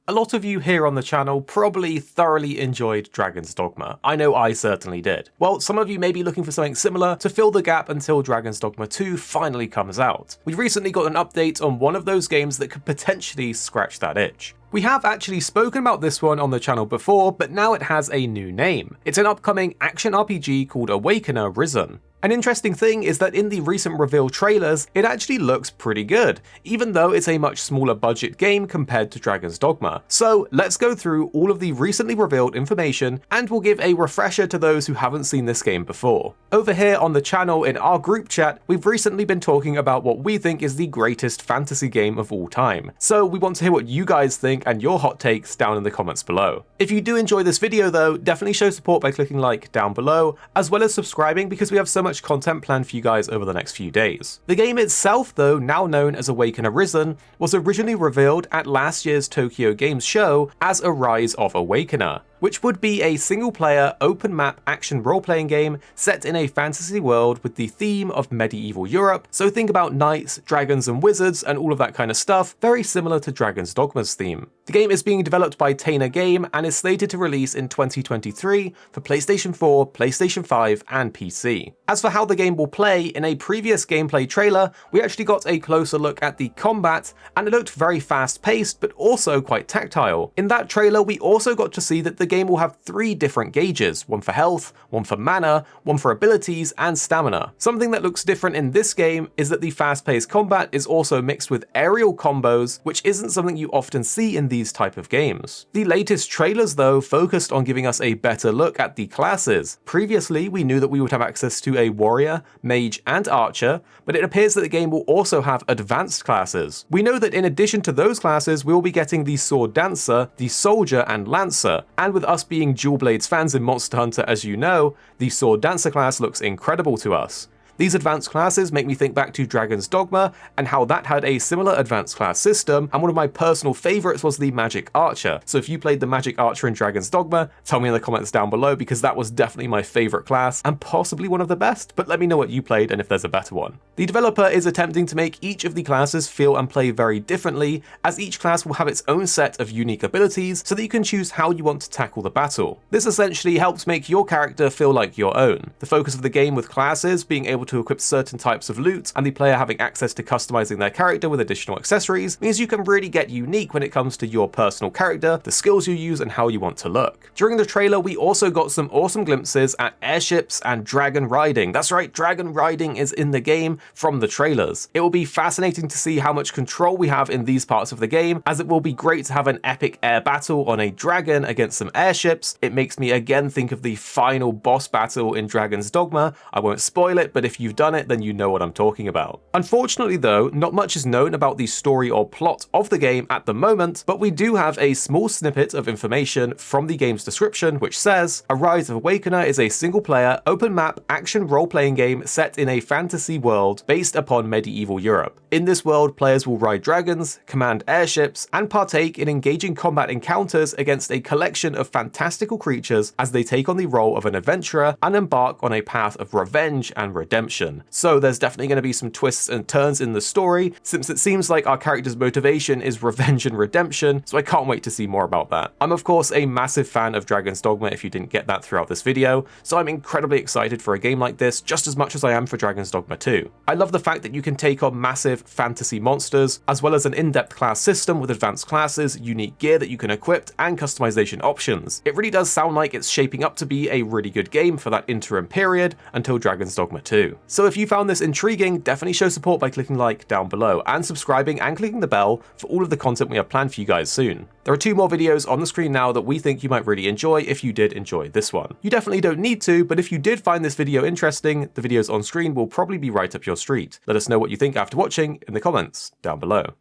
A lot of you here on the channel probably thoroughly enjoyed Dragon's Dogma. I know I certainly did. Well, some of you may be looking for something similar to fill the gap until Dragon's Dogma 2 finally comes out. We recently got an update on one of those games that could potentially scratch that itch. We have actually spoken about this one on the channel before, but now it has a new name. It's an upcoming action RPG called Awakener Risen. An interesting thing is that in the recent reveal trailers, it actually looks pretty good, even though it's a much smaller budget game compared to Dragon's Dogma. So let's go through all of the recently revealed information, and we'll give a refresher to those who haven't seen this game before. Over here on the channel in our group chat, we've recently been talking about what we think is the greatest fantasy game of all time. So we want to hear what you guys think and your hot takes down in the comments below. If you do enjoy this video though, definitely show support by clicking like down below, as well as subscribing because we have so much content planned for you guys over the next few days. The game itself though, now known as Awakener Risen, was originally revealed at last year's Tokyo Games show as A Rise of Awakener, which would be a single-player, open-map action role-playing game set in a fantasy world with the theme of medieval Europe, so think about knights, dragons and wizards and all of that kind of stuff, very similar to Dragon's Dogma's theme. The game is being developed by Tainer Game and is slated to release in 2023 for PlayStation 4, PlayStation 5 and PC. As for how the game will play, in a previous gameplay trailer, we actually got a closer look at the combat, and it looked very fast-paced but also quite tactile. In that trailer, we also got to see that the game will have 3 different gauges, one for health, one for mana, one for abilities and stamina. Something that looks different in this game is that the fast-paced combat is also mixed with aerial combos, which isn't something you often see in these type of games. The latest trailers though focused on giving us a better look at the classes. Previously we knew that we would have access to a warrior, mage and archer, but it appears that the game will also have advanced classes. We know that in addition to those classes we will be getting the sword dancer, the soldier and lancer, and with us being Dual Blades fans in Monster Hunter, as you know, the Sword Dancer class looks incredible to us. These advanced classes make me think back to Dragon's Dogma and how that had a similar advanced class system, and one of my personal favorites was the Magic Archer. So if you played the Magic Archer in Dragon's Dogma, tell me in the comments down below because that was definitely my favorite class and possibly one of the best, but let me know what you played and if there's a better one. The developer is attempting to make each of the classes feel and play very differently, as each class will have its own set of unique abilities so that you can choose how you want to tackle the battle. This essentially helps make your character feel like your own. The focus of the game with classes being able to equip certain types of loot and the player having access to customizing their character with additional accessories means you can really get unique when it comes to your personal character, the skills you use and how you want to look. During the trailer we also got some awesome glimpses at airships and dragon riding. That's right, dragon riding is in the game from the trailers. It will be fascinating to see how much control we have in these parts of the game, as it will be great to have an epic air battle on a dragon against some airships. It makes me again think of the final boss battle in Dragon's Dogma. I won't spoil it, but if you've done it, then you know what I'm talking about. Unfortunately though, not much is known about the story or plot of the game at the moment, but we do have a small snippet of information from the game's description which says, A Rise of Awakener is a single-player, open-map, action role-playing game set in a fantasy world based upon medieval Europe. In this world, players will ride dragons, command airships, and partake in engaging combat encounters against a collection of fantastical creatures as they take on the role of an adventurer and embark on a path of revenge and redemption. So there's definitely going to be some twists and turns in the story, since it seems like our character's motivation is revenge and redemption, so I can't wait to see more about that. I'm of course a massive fan of Dragon's Dogma if you didn't get that throughout this video, so I'm incredibly excited for a game like this just as much as I am for Dragon's Dogma 2. I love the fact that you can take on massive fantasy monsters, as well as an in-depth class system with advanced classes, unique gear that you can equip, and customization options. It really does sound like it's shaping up to be a really good game for that interim period until Dragon's Dogma 2. So if you found this intriguing, definitely show support by clicking like down below and subscribing and clicking the bell for all of the content we have planned for you guys soon. There are 2 more videos on the screen now that we think you might really enjoy if you did enjoy this one. You definitely don't need to, but if you did find this video interesting, the videos on screen will probably be right up your street. Let us know what you think after watching in the comments down below.